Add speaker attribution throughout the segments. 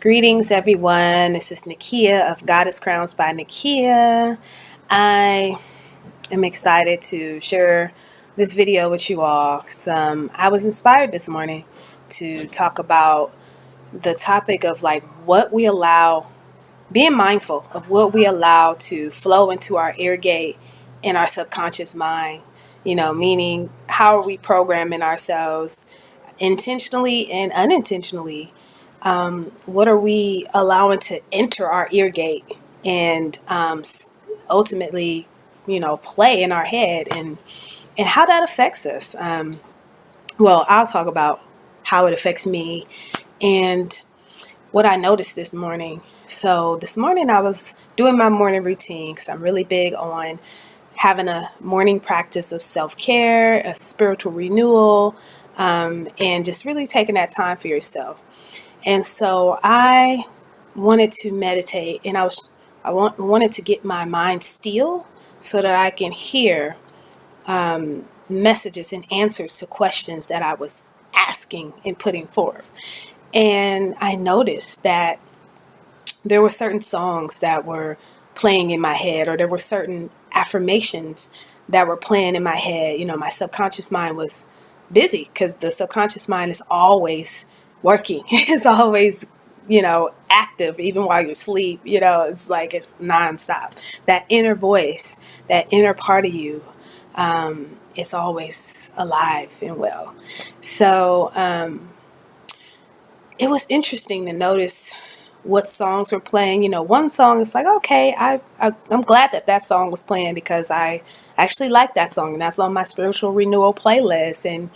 Speaker 1: Greetings, everyone. This is Nakia of Goddess Crowns by Nakia. I am excited to share this video with you all. I was inspired this morning to talk about the topic of what we allow, being mindful of what we allow to flow into our ear gate in our subconscious mind. Meaning how are we programming ourselves intentionally and unintentionally? What are we allowing to enter our ear gate and ultimately, play in our head, and how that affects us? Well, I'll talk about how it affects me and what I noticed this morning. So this morning I was doing my morning routine because I'm really big on having a morning practice of self-care, a spiritual renewal, and just really taking that time for yourself. And so I wanted to meditate, and wanted to get my mind still so that I can hear messages and answers to questions that I was asking and putting forth. And I noticed that there were certain songs that were playing in my head, or there were certain affirmations that were playing in my head. My subconscious mind was busy because the subconscious mind is always working. It's always, active even while you're asleep. It's like it's nonstop. That inner voice, that inner part of you, it's always alive and well. So it was interesting to notice what songs were playing. One song is like, okay, I'm glad that song was playing because I actually like that song, and that's on my spiritual renewal playlist. And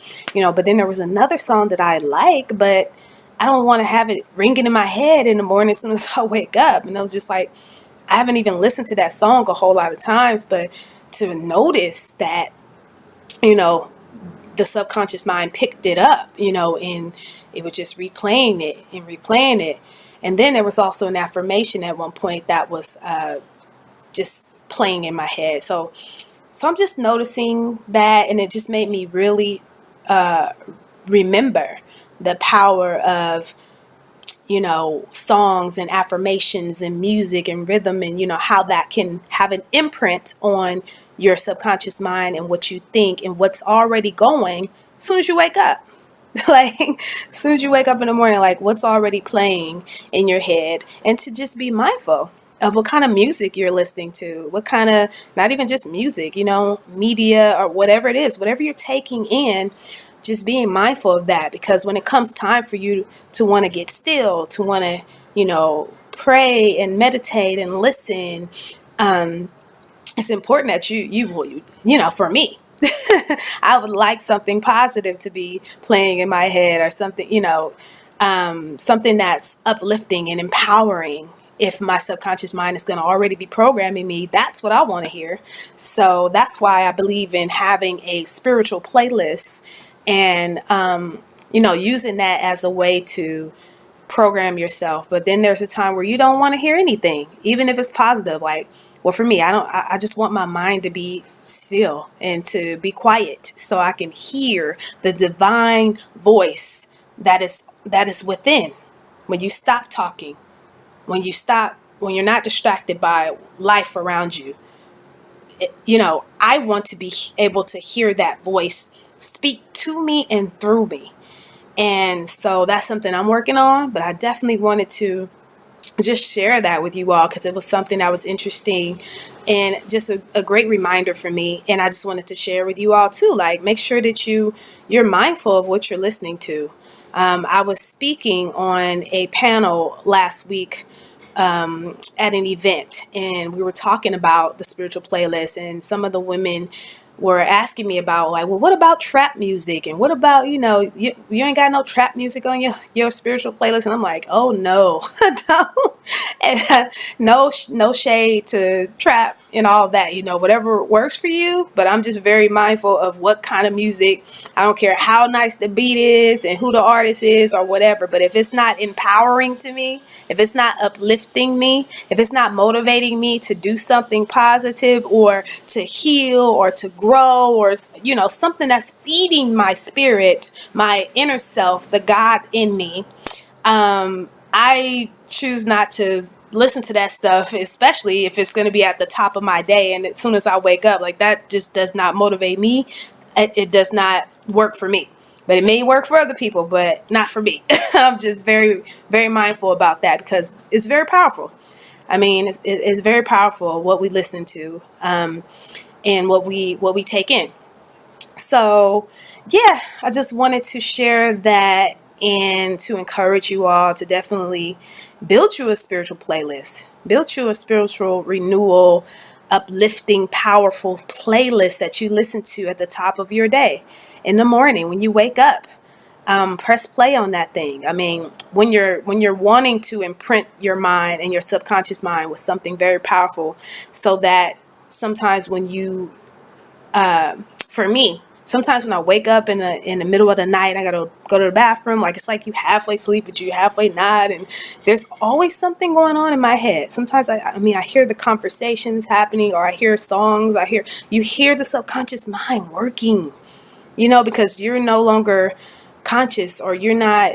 Speaker 1: but then there was another song that I like, but I don't want to have it ringing in my head in the morning as soon as I wake up. And I was just like, I haven't even listened to that song a whole lot of times, but to notice that, the subconscious mind picked it up, and it was just replaying it and replaying it. And then there was also an affirmation at one point that was just playing in my head. So I'm just noticing that, and it just made me really remember the power of, songs and affirmations and music and rhythm, and, how that can have an imprint on your subconscious mind and what you think and what's already going as soon as you wake up. Like, as soon as you wake up in the morning, like what's already playing in your head, and to just be mindful of what kind of music you're listening to, what kind of, not even just music, media or whatever it is, whatever you're taking in, just being mindful of that. Because when it comes time for you to want to get still, to want to, pray and meditate and listen, it's important that for me, I would like something positive to be playing in my head, or something, something that's uplifting and empowering. If my subconscious mind is going to already be programming me, that's what I want to hear. So that's why I believe in having a spiritual playlist, and, using that as a way to program yourself. But then there's a time where you don't want to hear anything, even if it's positive. Like, well, for me, I just want my mind to be still and to be quiet so I can hear the divine voice that is within. When you stop talking, when you're not distracted by life around you, I want to be able to hear that voice speak to me and through me. And so that's something I'm working on, but I definitely wanted to just share that with you all because it was something that was interesting and just a great reminder for me. And I just wanted to share with you all too. Like, make sure that you're mindful of what you're listening to. I was speaking on a panel last week at an event, and we were talking about the spiritual playlist, and some of the women were asking me about, like, well, what about trap music, and what about, you ain't got no trap music on your spiritual playlist? And I'm like, oh no. Don't. And, no shade to trap and all that, whatever works for you. But I'm just very mindful of what kind of music. I don't care how nice the beat is and who the artist is or whatever, but if it's not empowering to me, if it's not uplifting me, if it's not motivating me to do something positive or to heal or to grow, or something that's feeding my spirit, my inner self, the God in me, I choose not to listen to that stuff, especially if it's going to be at the top of my day. And as soon as I wake up, like, that just does not motivate me. It does not work for me. But it may work for other people, but not for me. I'm just very, very mindful about that because it's very powerful. I mean, it's very powerful what we listen to, and what we take in. So, yeah, I just wanted to share that and to encourage you all to definitely build you a spiritual playlist, build you a spiritual renewal, uplifting, powerful playlist that you listen to at the top of your day in the morning when you wake up. Press play on that thing. I mean, when you're wanting to imprint your mind and your subconscious mind with something very powerful, so that sometimes when you for me, sometimes when I wake up in the middle of the night, I gotta go to the bathroom. Like, it's like you halfway sleep, but you halfway not, and there's always something going on in my head. Sometimes I hear the conversations happening, or I hear songs. You hear the subconscious mind working. Because you're no longer conscious, or you're not.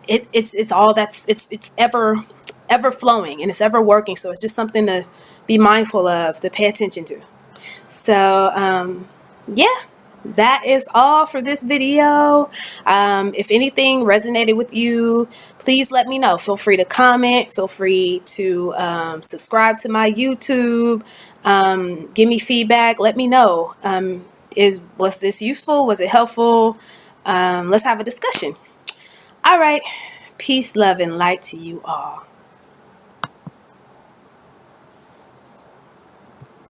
Speaker 1: It's all it's ever flowing, and it's ever working. So it's just something to be mindful of, to pay attention to. So, yeah, that is all for this video. If anything resonated with you, please let me know. Feel free to comment. Feel free to subscribe to my YouTube. Give me feedback. Let me know. Was this useful? Was it helpful? Let's have a discussion. All right. Peace, love, and light to you all.